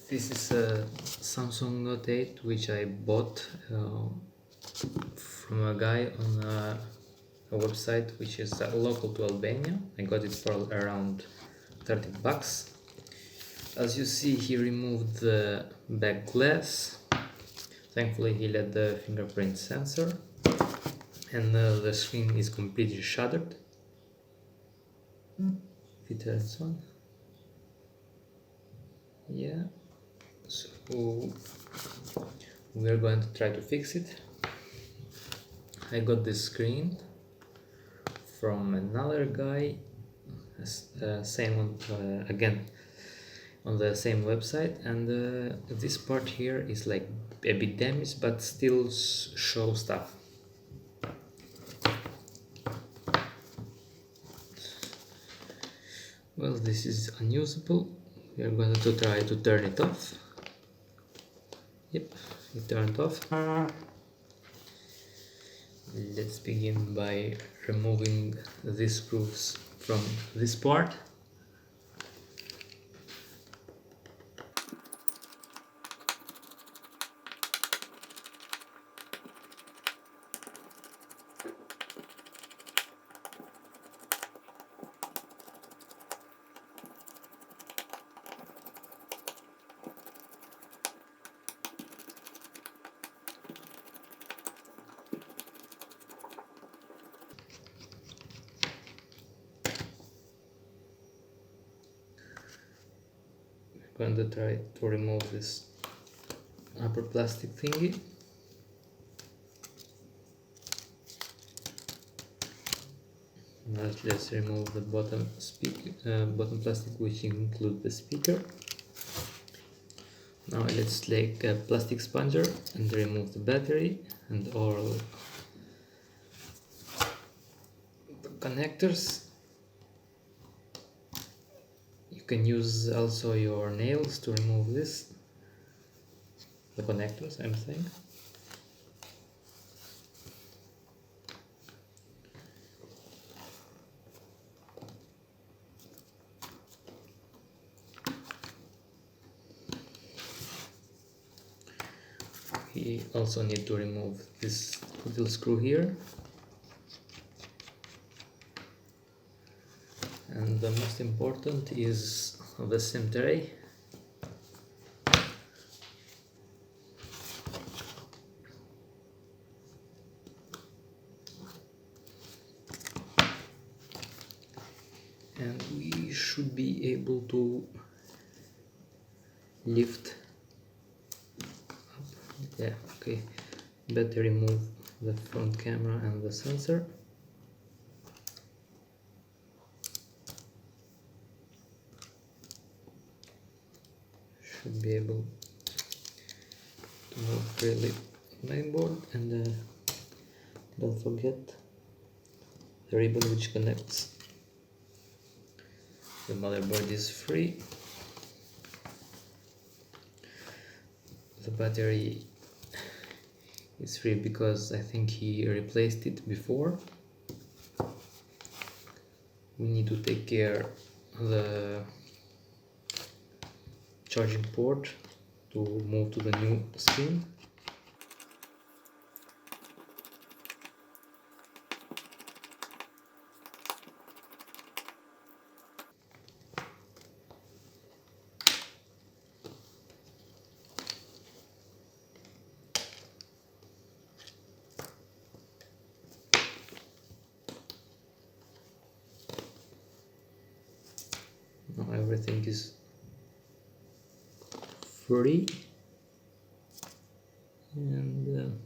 This is a Samsung Note 8 which I bought from a guy on a website which is local to Albania. I got it for around 30 bucks. As you see, he removed the back glass. Thankfully he let the fingerprint sensor, and the screen is completely shuttered. If it turns on, yeah. So we're going to try to fix it. I got this screen from another guy, same one, again on the same website, and this part here is like a bit damaged but still shows stuff. Well, this is unusable. We are going to try to turn it off. Yep, it turned off. Let's begin by removing these screws from this part. Going to try to remove this upper plastic thingy. Now let's remove the bottom plastic, which includes the speaker. Now let's take a plastic sponger and remove the battery and all the connectors. You can use also your nails to remove this, the connectors I'm saying. We also need to remove this little screw here, and the most important is the SIM tray. And we should be able to lift up. Yeah, okay. Better remove the front camera and the sensor. Should be able to move freely mainboard, and don't forget the ribbon which connects. The motherboard is free. The battery is free because I think he replaced it before. We need to take care of the charging port to move to the new screen. Now everything is free, and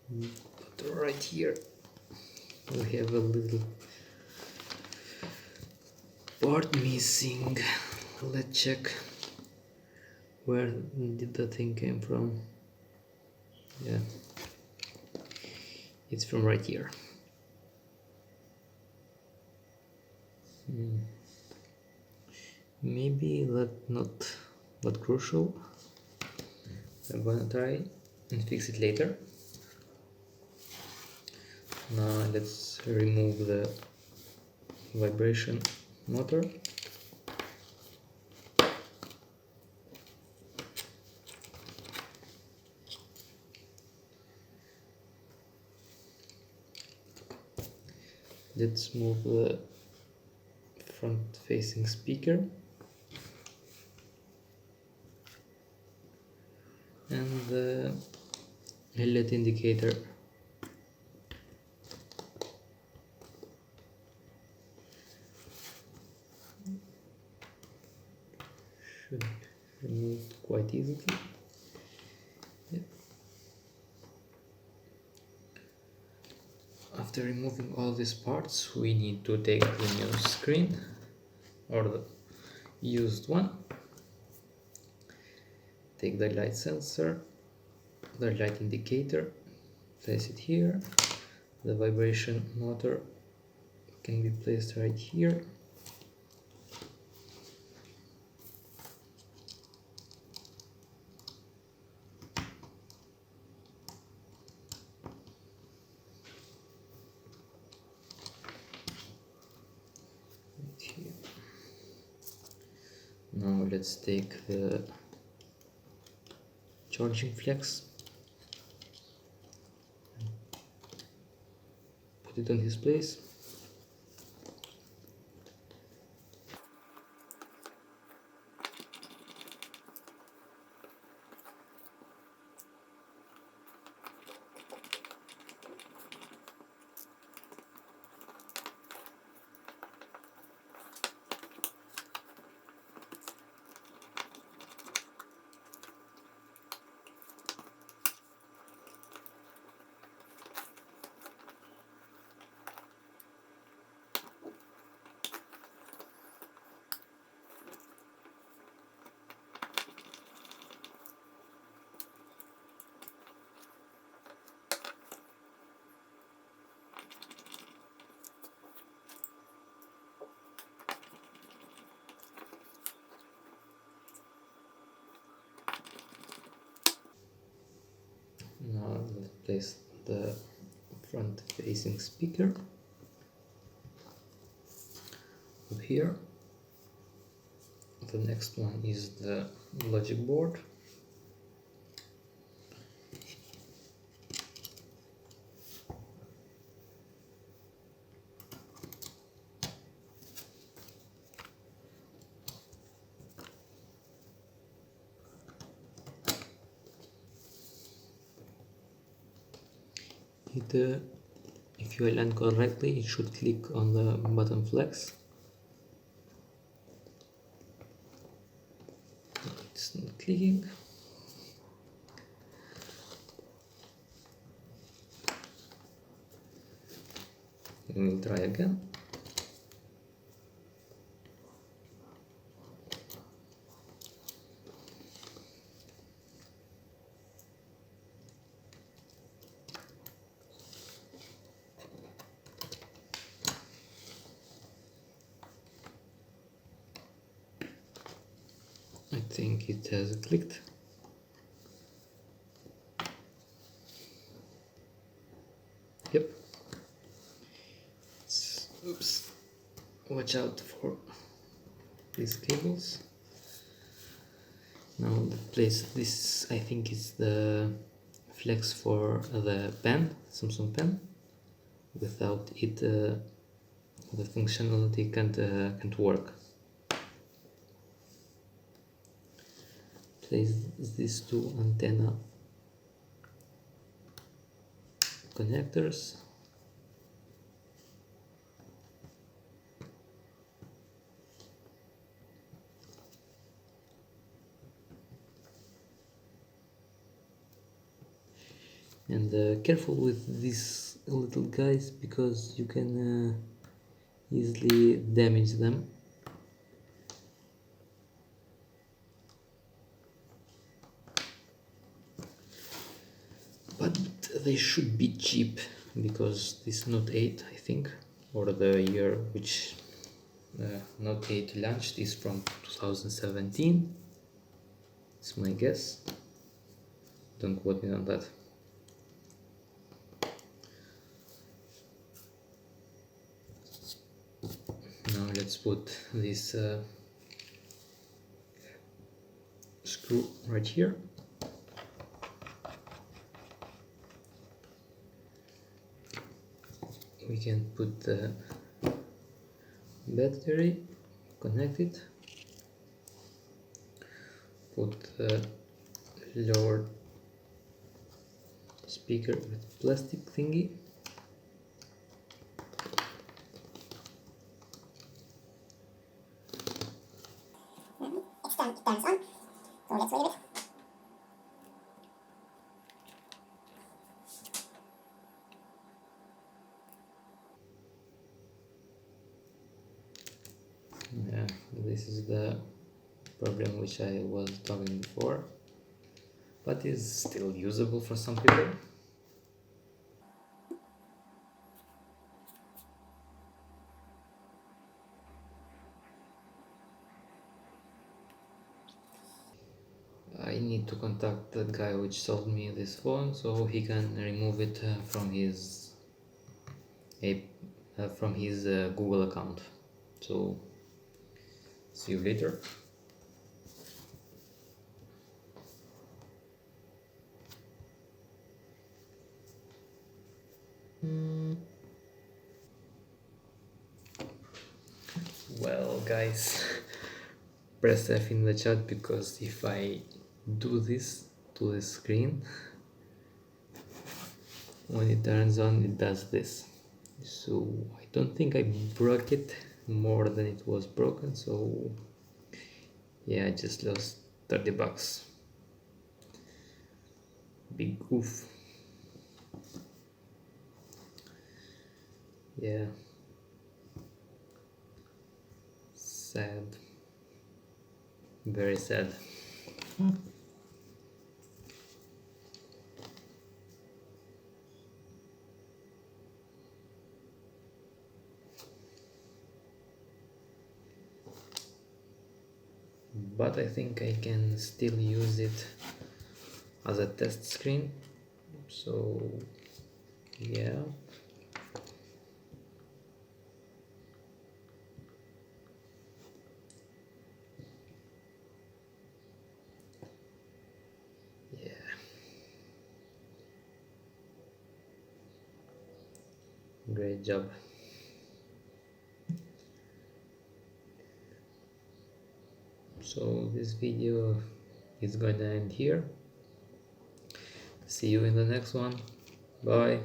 but right here we have a little part missing. Let's check where did the thing came from. Yeah, it's from right here. Maybe that's not that crucial. I'm gonna try and fix it later. Now let's remove the vibration motor. Let's move the front facing speaker and the LED indicator. Should remove quite easily. Yep. After removing all these parts, we need to take the new screen or the used one. Take the light sensor, the light indicator, place it here. The vibration motor can be placed right here. Right here. Now let's take the charging flex, put it on his place. Now let's place the front facing speaker up here. The next one is the logic board. If you align correctly, it should click on the button flex. It's not clicking. We'll try again. I think it has clicked. Yep. Oops. Watch out for these cables. Now place this, I think it's the flex for the pen, Samsung pen. Without it, the functionality can't work. Place these two antenna connectors. And careful with these little guys because you can easily damage them. But they should be cheap because this Note 8, I think, or the year which Note 8 launched is from 2017. It's my guess. Don't quote me on that. Now let's put this screw right here. we can put the battery, connect it, put the lower speaker with plastic thingy. It turns on, so let's wait a bit. Yeah, this is the problem which I was talking before, but is still usable for some people. I need to contact that guy which sold me this phone so he can remove it from his Google account. So see you later. Well, guys, press F in the chat because if I do this to the screen, when it turns on, it does this. So I don't think I broke it more than it was broken. So yeah, I just lost 30 bucks. Big goof. Yeah. Sad. Very sad. But I think I can still use it as a test screen. So yeah. Great job. So this video is going to end here. See you in the next one. Bye.